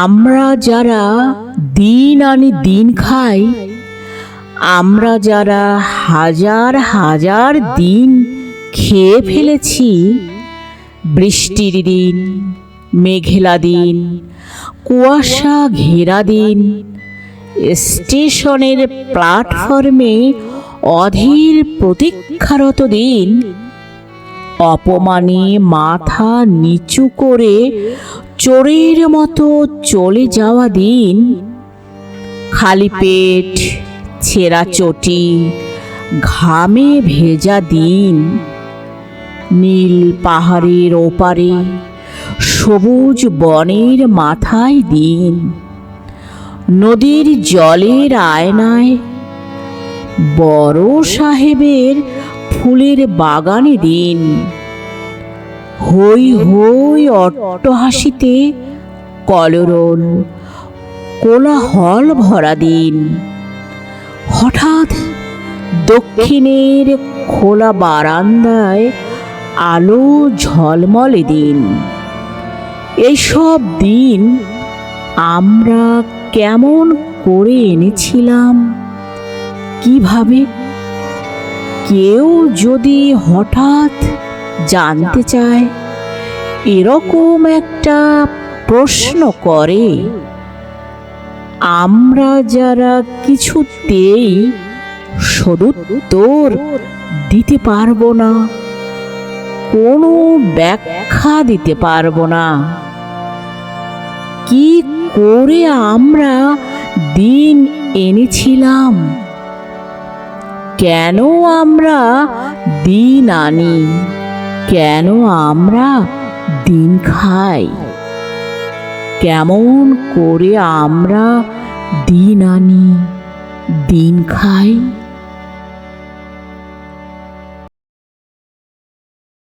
আমরা যারা দিন আনি দিন খাই, আমরা যারা হাজার হাজার দিন খেয়ে ফেলেছি, বৃষ্টির দিন, মেঘলা দিন, কুয়াশা ঘেরা দিন, স্টেশনের প্ল্যাটফর্মে অধীর প্রতীক্ষারত দিন, অপমানে মাথা নিচু করে চোরের মতো চলে যাওয়া দিন, খালি পেট, ছেঁড়া চটি, ঘামে ভেজা দিন, নীল পাহাড়ের ওপারে সবুজ বনের মাথায় দিন, নদীর জলের আয়নায় বড় সাহেবের ফুলের বাগানে দিন, হই হই অট্টহাসিতে কলরল কোলাহল ভরা দিন, হঠাৎ দক্ষিণের খোলা বারান্দায় আলো ঝলমলে দিন। এইসব দিন আমরা কেমন করে এনেছিলাম, কিভাবে? কেউ যদি হঠাৎ জানতে চায়, এরকম একটা প্রশ্ন করে, আমরা যারা কিছুতেই সদুত্তর দিতে পারবো না, কোনো ব্যাখ্যা দিতে পারবো না, কি করে আমরা দিন এনেছিলাম, কেন আমরা দিন আনি, কেন আমরা দিন খাই, কেমন করে আমরা দিন আনি দিন খাই।